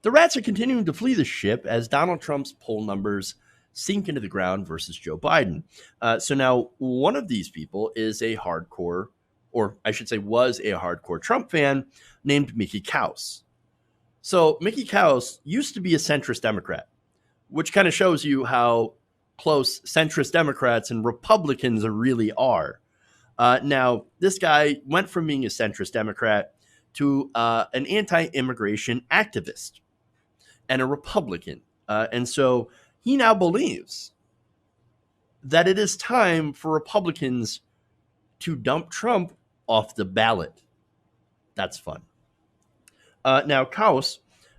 The rats are continuing to flee the ship as Donald Trump's poll numbers sink into the ground versus Joe Biden. So now one of these people is a hardcore, or I should say, was a hardcore Trump fan named Mickey Kaus. So Mickey Kaus used to be a centrist Democrat, which kind of shows you how close centrist Democrats and Republicans really are. Now, this guy went from being a centrist Democrat to an anti immigration activist and a Republican. And so he now believes that it is time for Republicans to dump Trump off the ballot. That's fun. Now, Kaus,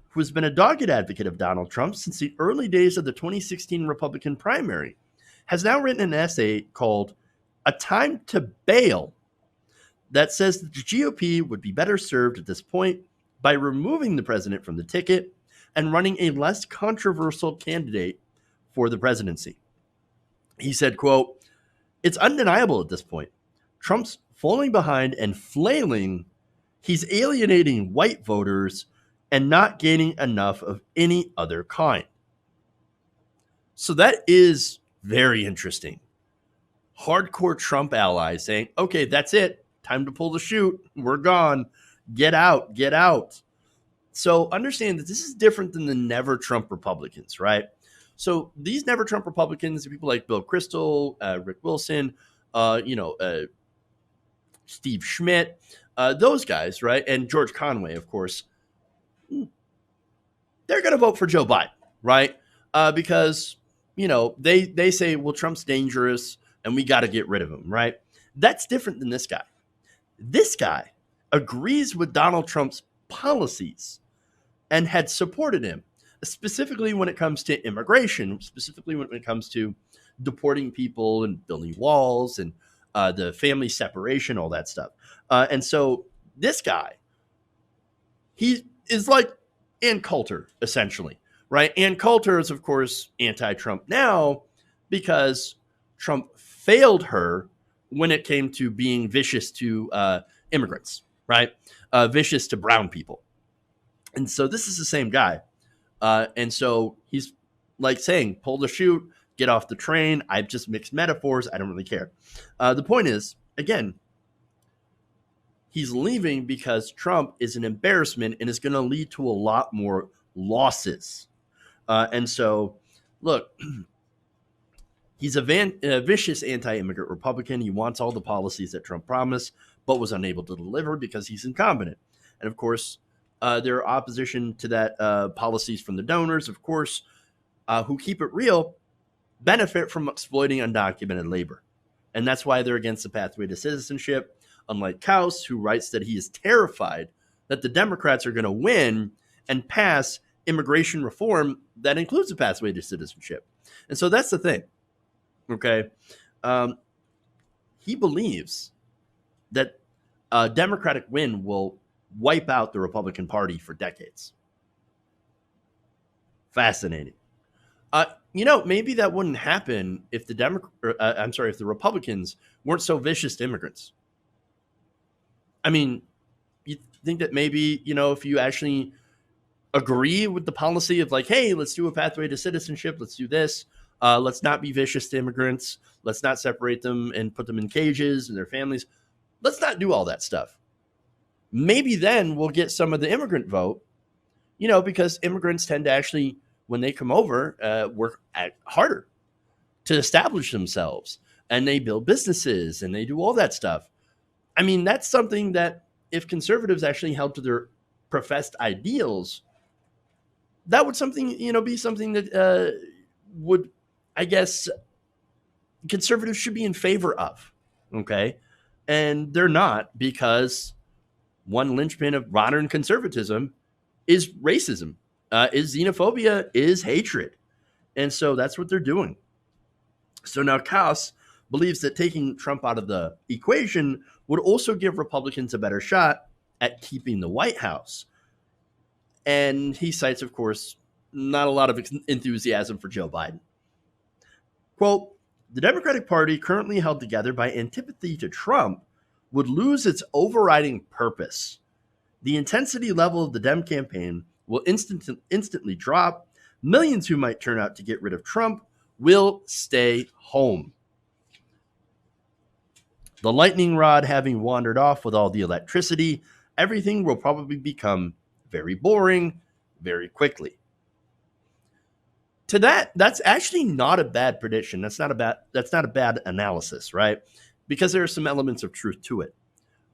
who has been a dogged advocate of Donald Trump since the early days of the 2016 Republican primary, has now written an essay called A Time to Bail that says that the GOP would be better served at this point by removing the president from the ticket and running a less controversial candidate for the presidency. He said, quote, "It's undeniable at this point. Trump's falling behind and flailing. He's alienating white voters and not gaining enough of any other kind." So that is very interesting. Hardcore Trump allies saying, okay, that's it. Time to pull the chute. We're gone. Get out. Get out. So understand that this is different than the never Trump Republicans, right? So these never Trump Republicans, people like Bill Kristol, Rick Wilson, Steve Schmidt, those guys, right? And George Conway, of course, they're going to vote for Joe Biden, right? Because, they say, well, Trump's dangerous and we got to get rid of him, right? That's different than this guy. This guy agrees with Donald Trump's policies and had supported him, specifically when it comes to immigration, specifically when it comes to deporting people and building walls and the family separation, all that stuff. And so this guy, he is like Ann Coulter, essentially, right? Ann Coulter is, of course, anti-Trump now because Trump failed her when it came to being vicious to immigrants, right? Vicious to brown people. And so this is the same guy. And so he's like saying, pull the chute, get off the train. I've just mixed metaphors. I don't really care. The point is, again, he's leaving because Trump is an embarrassment and is going to lead to a lot more losses. And so, look, he's a vicious anti-immigrant Republican. He wants all the policies that Trump promised, but was unable to deliver because he's incompetent. And of course, there are opposition to that policies from the donors, of course, who keep it real, benefit from exploiting undocumented labor. And that's why they're against the pathway to citizenship, unlike Kaus, who writes that he is terrified that the Democrats are going to win and pass immigration reform that includes a pathway to citizenship. And so that's the thing. Okay. He believes that a Democratic win will wipe out the Republican Party for decades. Fascinating. Maybe that wouldn't happen if if the Republicans weren't so vicious to immigrants. I mean, you think that maybe, if you actually agree with the policy of like, hey, let's do a pathway to citizenship, let's do this, let's not be vicious to immigrants, let's not separate them and put them in cages and their families, let's not do all that stuff. Maybe then we'll get some of the immigrant vote, because immigrants tend to actually, when they come over, work harder to establish themselves, and they build businesses and they do all that stuff. I mean, that's something that if conservatives actually held to their professed ideals, that would be something that would, I guess, conservatives should be in favor of. Okay. And they're not, because one linchpin of modern conservatism is racism, is xenophobia, is hatred. And so that's what they're doing. So now Kaus believes that taking Trump out of the equation would also give Republicans a better shot at keeping the White House. And he cites, of course, not a lot of enthusiasm for Joe Biden. Quote, "The Democratic Party, currently held together by antipathy to Trump, would lose its overriding purpose. The intensity level of the Dem campaign will instantly drop. Millions who might turn out to get rid of Trump will stay home. The lightning rod having wandered off with all the electricity, everything will probably become very boring very quickly. To that's actually not a bad prediction. That's not a bad analysis, right? Because there are some elements of truth to it.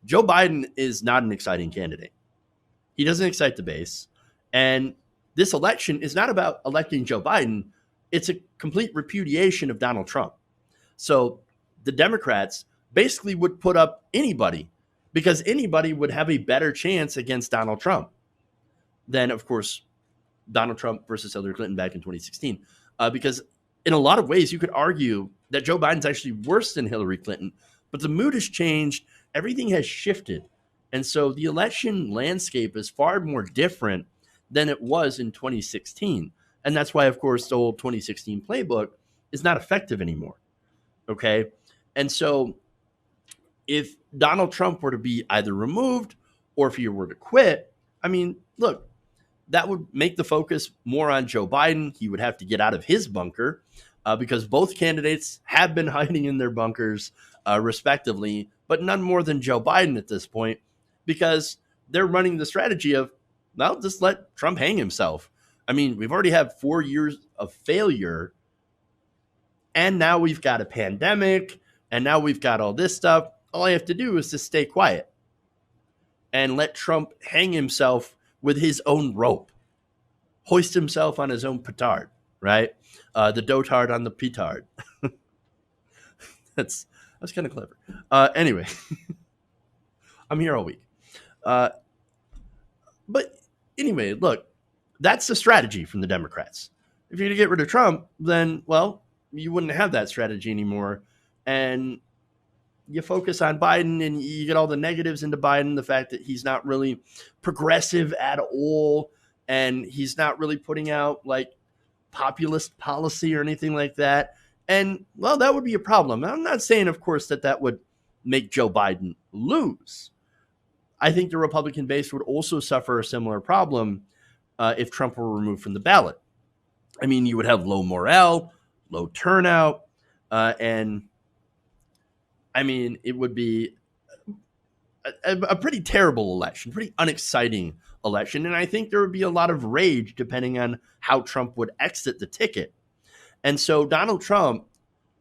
Joe Biden is not an exciting candidate. He doesn't excite the base. And this election is not about electing Joe Biden. It's a complete repudiation of Donald Trump. So the Democrats basically would put up anybody because anybody would have a better chance against Donald Trump than, of course, Donald Trump versus Hillary Clinton back in 2016. Because in a lot of ways, you could argue that Joe Biden's actually worse than Hillary Clinton, but the mood has changed. Everything has shifted. And so the election landscape is far more different than it was in 2016. And that's why, of course, the old 2016 playbook is not effective anymore. Okay. And so if Donald Trump were to be either removed or if he were to quit, I mean, look, that would make the focus more on Joe Biden. He would have to get out of his bunker because both candidates have been hiding in their bunkers respectively, but none more than Joe Biden at this point because they're running the strategy of, well, just let Trump hang himself. I mean, we've already had 4 years of failure, and now we've got a pandemic, and now we've got all this stuff. All I have to do is to stay quiet and let Trump hang himself with his own rope, hoist himself on his own petard, right? The dotard on the petard. That's kind of clever. Anyway, I'm here all week. But anyway, look, that's the strategy from the Democrats. If you're going to get rid of Trump, then, well, you wouldn't have that strategy anymore. And you focus on Biden and you get all the negatives into Biden, the fact that he's not really progressive at all. And he's not really putting out like populist policy or anything like that. And well, that would be a problem. I'm not saying, of course, that would make Joe Biden lose. I think the Republican base would also suffer a similar problem if Trump were removed from the ballot. I mean, you would have low morale, low turnout, and I mean, it would be a pretty terrible election, pretty unexciting election. And I think there would be a lot of rage depending on how Trump would exit the ticket. And so Donald Trump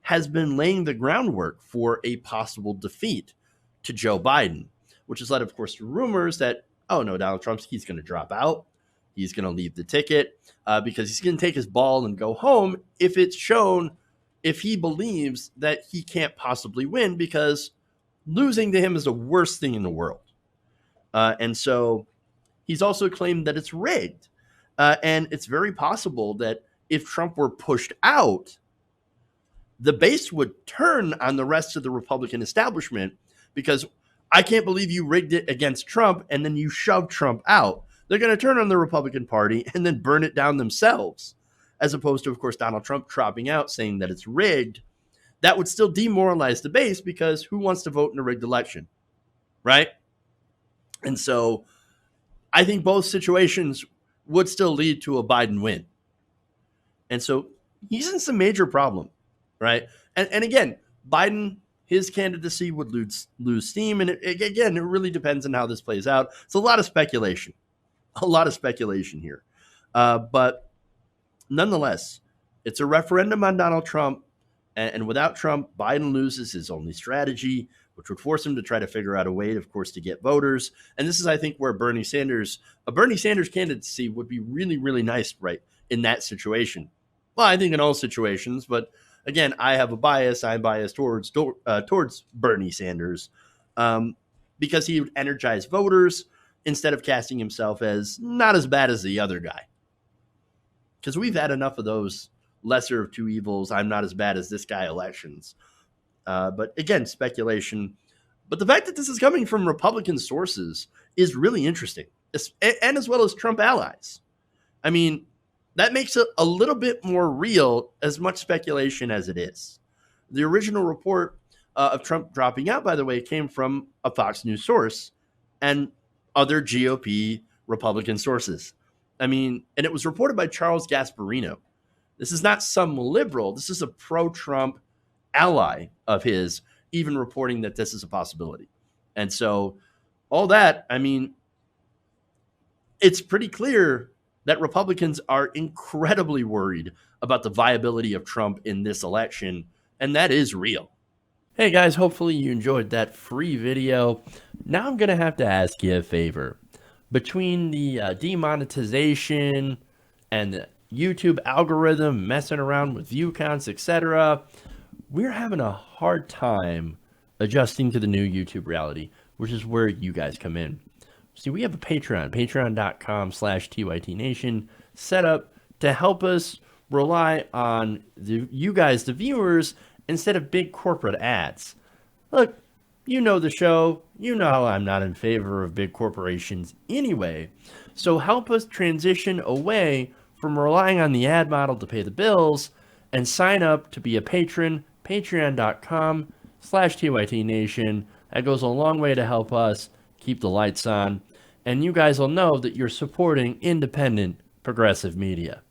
has been laying the groundwork for a possible defeat to Joe Biden, which has led, of course, to rumors that, oh, no, Donald Trump's, he's going to drop out. He's going to leave the ticket because he's going to take his ball and go home if it's shown, if he believes that he can't possibly win, because losing to him is the worst thing in the world. And so he's also claimed that it's rigged. And it's very possible that if Trump were pushed out, the base would turn on the rest of the Republican establishment because I can't believe you rigged it against Trump and then you shoved Trump out. They're going to turn on the Republican Party and then burn it down themselves, as opposed to, of course, Donald Trump dropping out saying that it's rigged. That would still demoralize the base because who wants to vote in a rigged election, right? And so I think both situations would still lead to a Biden win. And so he's in some major problem, right? And again, Biden, his candidacy would lose steam. And again, it really depends on how this plays out. It's a lot of speculation here. But nonetheless, it's a referendum on Donald Trump. And without Trump, Biden loses his only strategy, which would force him to try to figure out a way, of course, to get voters. And this is, I think, where a Bernie Sanders candidacy would be really, really nice, right, in that situation. Well, I think in all situations, but again, I have a bias. I'm biased towards Bernie Sanders because he would energize voters instead of casting himself as not as bad as the other guy. Because we've had enough of those lesser of two evils, I'm not as bad as this guy elections. But again, speculation. But the fact that this is coming from Republican sources is really interesting, and as well as Trump allies. I mean, that makes it a little bit more real, as much speculation as it is. The original report of Trump dropping out, by the way, came from a Fox News source and other GOP Republican sources. I mean, and it was reported by Charles Gasparino. This is not some liberal. This is a pro-Trump ally of his, even reporting that this is a possibility. And so all that, I mean, it's pretty clear that Republicans are incredibly worried about the viability of Trump in this election, and that is real. Hey guys, hopefully you enjoyed that free video. Now I'm going to have to ask you a favor. Between the demonetization and the YouTube algorithm messing around with view counts, etc., we're having a hard time adjusting to the new YouTube reality, which is where you guys come in. See, we have a Patreon, patreon.com/TYTNation, set up to help us rely on you guys, the viewers, instead of big corporate ads. Look, you know the show. You know how I'm not in favor of big corporations anyway. So help us transition away from relying on the ad model to pay the bills and sign up to be a patron, patreon.com/TYTNation. That goes a long way to help us keep the lights on. And you guys will know that you're supporting independent progressive media.